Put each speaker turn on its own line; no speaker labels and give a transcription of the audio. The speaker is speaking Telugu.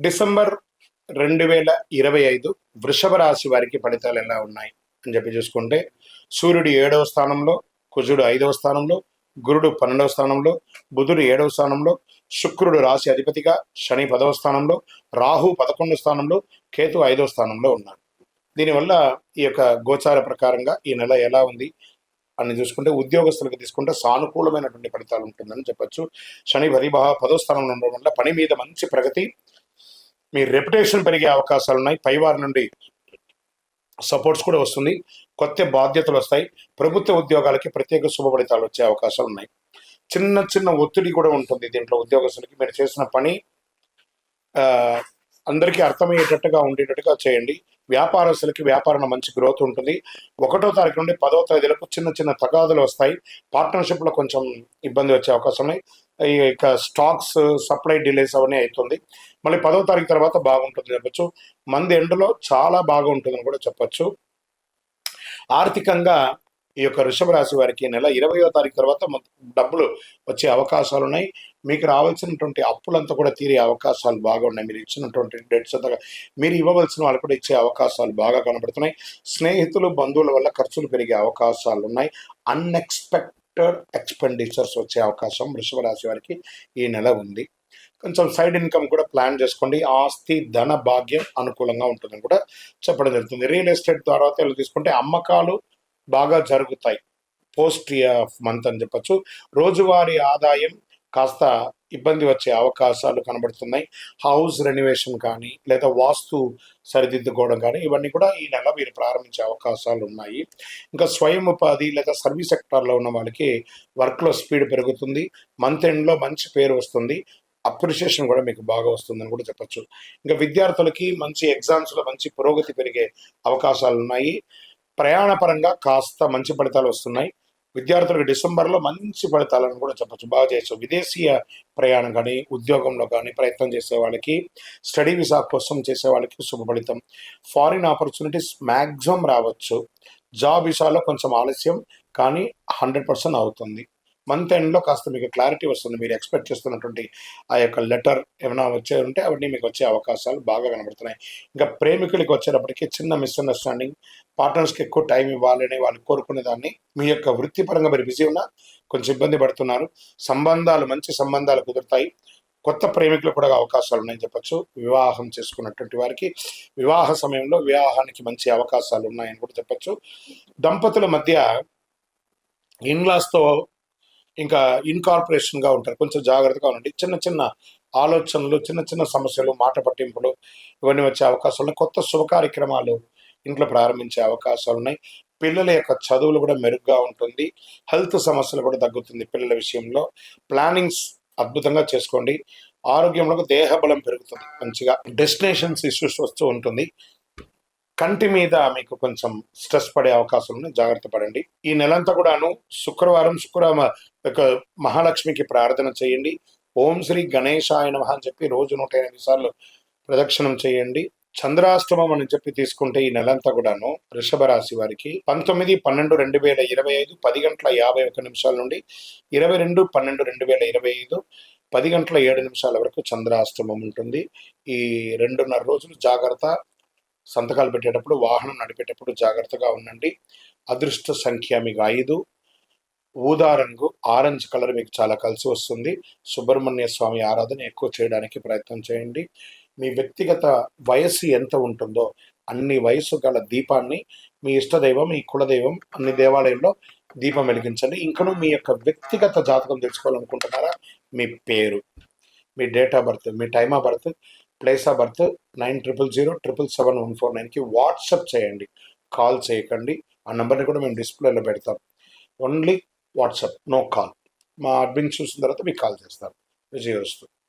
డిసెంబర్ 2025 వృషభ రాశి వారికి ఫలితాలు ఎలా ఉన్నాయి అని చెప్పి చూసుకుంటే, సూర్యుడు 7వ స్థానంలో, కుజుడు 5వ స్థానంలో, గురుడు 12వ స్థానంలో, బుధుడు 7వ స్థానంలో, శుక్రుడు రాశి అధిపతిగా, శని 10వ స్థానంలో, రాహు 11వ స్థానంలో, కేతు 5వ స్థానంలో ఉన్నారు. దీనివల్ల ఈ యొక్క గోచార ప్రకారంగా ఈ నెల ఎలా ఉంది అని చూసుకుంటే, ఉద్యోగస్తులకు తీసుకుంటే సానుకూలమైనటువంటి ఫలితాలు ఉంటుందని చెప్పచ్చు. శని 10వ స్థానంలో ఉండడం వల్ల పని మీద మంచి ప్రగతి, మీ రెప్యుటేషన్ పెరిగే అవకాశాలు ఉన్నాయి. పైవారి నుండి సపోర్ట్స్ కూడా వస్తుంది. కొత్త బాధ్యతలు వస్తాయి. ప్రభుత్వ ఉద్యోగాలకి ప్రత్యేక శుభ ఫలితాలు వచ్చే అవకాశాలు ఉన్నాయి. చిన్న చిన్న ఒత్తిడి కూడా ఉంటుంది దీంట్లో. ఉద్యోగస్తులకి మీరు చేసిన పని అందరికీ అర్థమయ్యేటట్టుగా ఉండేటట్టుగా చేయండి. వ్యాపారస్తులకి వ్యాపారంలో మంచి గ్రోత్ ఉంటుంది. 1వ తారీఖు నుండి 10వ తేదీలకు చిన్న చిన్న తగాదులు వస్తాయి. పార్ట్నర్షిప్లో కొంచెం ఇబ్బంది వచ్చే అవకాశం ఉన్నాయి. ఇక స్టాక్స్ సప్లై డిలేస్ అవన్నీ అవుతుంది. మళ్ళీ 10వ తారీఖు తర్వాత బాగుంటుంది చెప్పచ్చు. మంది ఎండ్లో చాలా బాగుంటుందని కూడా చెప్పచ్చు. ఆర్థికంగా ఈ యొక్క వృషభ రాశి వారికి నెల 20వ తారీఖు తర్వాత డబ్బులు వచ్చే అవకాశాలు ఉన్నాయి. మీకు రావాల్సినటువంటి అప్పులంతా కూడా తీరే అవకాశాలు బాగా ఉన్నాయి. మీరు ఇచ్చినటువంటి డెట్స్ అంతా మీరు ఇవ్వవలసిన వాళ్ళు కూడా ఇచ్చే అవకాశాలు బాగా కనబడుతున్నాయి. స్నేహితులు బంధువుల వల్ల ఖర్చులు పెరిగే అవకాశాలు ఉన్నాయి. అన్ఎక్స్పెక్టెడ్ ఎక్స్పెండిచర్స్ వచ్చే అవకాశం వృషభ రాశి వారికి ఈ నెల ఉంది. కొంచెం సైడ్ ఇన్కమ్ కూడా ప్లాన్ చేసుకోండి. ఆస్తి ధన భాగ్యం అనుకూలంగా ఉంటుందని కూడా చెప్పడం జరుగుతుంది. రియల్ ఎస్టేట్ ద్వారా తీసుకుంటే అమ్మకాలు బాగా జరుగుతాయి. పోస్ట్ ఆఫ్ మంత్ అని చెప్పచ్చు. రోజువారీ ఆదాయం కాస్త ఇబ్బంది వచ్చే అవకాశాలు కనబడుతున్నాయి. హౌస్ రెనోవేషన్ కానీ లేదా వాస్తు సరిదిద్దుకోవడం కానీ ఇవన్నీ కూడా ఈ నెల మీరు ప్రారంభించే అవకాశాలు ఉన్నాయి. ఇంకా స్వయం ఉపాధి లేదా సర్వీస్ సెక్టార్లో ఉన్న వాళ్ళకి వర్క్లో స్పీడ్ పెరుగుతుంది. మంత్ ఎండ్లో మంచి పేరు వస్తుంది. అప్రిషియేషన్ కూడా మీకు బాగా వస్తుందని కూడా చెప్పచ్చు. ఇంకా విద్యార్థులకి మంచి ఎగ్జామ్స్లో మంచి పురోగతి పెరిగే అవకాశాలు ఉన్నాయి. ప్రయాణ పరంగా కాస్త మంచి ఫలితాలు వస్తున్నాయి. విద్యార్థులకు డిసెంబర్లో మంచి ఫలితాలను కూడా చెప్పచ్చు. బాగా చేయొచ్చు. విదేశీయ ప్రయాణం కానీ ఉద్యోగంలో కానీ ప్రయత్నం చేసే వాళ్ళకి, స్టడీ వీసా కోసం చేసే వాళ్ళకి శుభ ఫలితం. ఫారిన్ ఆపర్చునిటీస్ మ్యాక్సిమం రావచ్చు. జాబ్ వీసాలో కొంచెం ఆలస్యం కానీ 100% అవుతుంది. మంత్ ఎండ్లో కాస్త మీకు క్లారిటీ వస్తుంది. మీరు ఎక్స్పెక్ట్ చేస్తున్నటువంటి ఆ యొక్క లెటర్ ఏమైనా వచ్చే ఉంటే అవన్నీ మీకు వచ్చే అవకాశాలు బాగా కనబడుతున్నాయి. ఇంకా ప్రేమికులకి వచ్చేటప్పటికి చిన్న మిస్అండర్స్టాండింగ్, పార్ట్నర్స్కి ఎక్కువ టైం ఇవ్వాలని వాళ్ళు కోరుకునే దాన్ని, మీ యొక్క వృత్తిపరంగా మీరు బిజీ ఉన్నా కొంచెం ఇబ్బంది పడుతున్నారు. మంచి సంబంధాలు కుదురుతాయి. కొత్త ప్రేమికులు కూడా అవకాశాలు ఉన్నాయని చెప్పచ్చు. వివాహం చేసుకున్నటువంటి వారికి వివాహ సమయంలో వివాహానికి మంచి అవకాశాలు ఉన్నాయని కూడా చెప్పచ్చు. దంపతుల మధ్య ఇన్లాస్తో ఇంకా ఇన్కార్పొరేషన్గా ఉంటారు. కొంచెం జాగ్రత్తగా ఉండండి. చిన్న చిన్న ఆలోచనలు, చిన్న చిన్న సమస్యలు, మాట పట్టింపులు ఇవన్నీ వచ్చే అవకాశాలు ఉన్నాయి. కొత్త శుభ కార్యక్రమాలు ఇంట్లో ప్రారంభించే అవకాశాలు ఉన్నాయి. పిల్లల యొక్క చదువులు కూడా మెరుగ్గా ఉంటుంది. హెల్త్ సమస్యలు కూడా తగ్గుతుంది. పిల్లల విషయంలో ప్లానింగ్స్ అద్భుతంగా చేసుకోండి. ఆరోగ్యంలో దేహబలం పెరుగుతుంది. మంచిగా డెస్టినేషన్స్ ఇష్యూస్ వస్తూ ఉంటుంది. కంటి మీద మీకు కొంచెం స్ట్రెస్ పడే అవకాశం ఉంది. జాగ్రత్త పడండి. ఈ నెలంతా కూడాను శుక్రవారం యొక్క మహాలక్ష్మికి ప్రార్థన చేయండి. ఓం శ్రీ గణేశాయ నమః అని చెప్పి రోజు 108 సార్లు ప్రదక్షిణం చేయండి. చంద్రాష్టమం అని చెప్పి తీసుకుంటే ఈ నెలంతా కూడాను వృషభ రాశి వారికి 19/12/2025 10:51 నుండి 22/12/2025 10:07 వరకు చంద్రాష్టమం ఉంటుంది. ఈ 2.5 రోజులు జాగ్రత్త. సంతకాలు పెట్టేటప్పుడు, వాహనం నడిపేటప్పుడు జాగ్రత్తగా ఉండండి. అదృష్ట సంఖ్య మీకు 5. ఊదా రంగు ఆరెంజ్ కలర్ మీకు చాలా కలిసి వస్తుంది. సుబ్రహ్మణ్య స్వామి ఆరాధన ఎక్కువ చేయడానికి ప్రయత్నం చేయండి. మీ వ్యక్తిగత వయస్సు ఎంత ఉంటుందో అన్ని వయసు గల దీపాన్ని మీ ఇష్టదైవం, మీ కులదైవం అన్ని దేవాలయంలో దీపం వెలిగించండి. ఇంకనూ మీ యొక్క వ్యక్తిగత జాతకం తెలుసుకోవాలనుకుంటున్నారా? మీ పేరు, మీ డేట్ ఆఫ్ బర్త్, మీ time of birth, place of birth 9000077149కి వాట్సాప్ చేయండి. కాల్ చేయకండి. ఆ నెంబర్ని కూడా మేము డిస్ప్లేలో పెడతాం. Only WhatsApp, no call. మా అడ్మిన్ చూసిన తర్వాత మీకు కాల్ చేస్తారు. విజయవస్తు.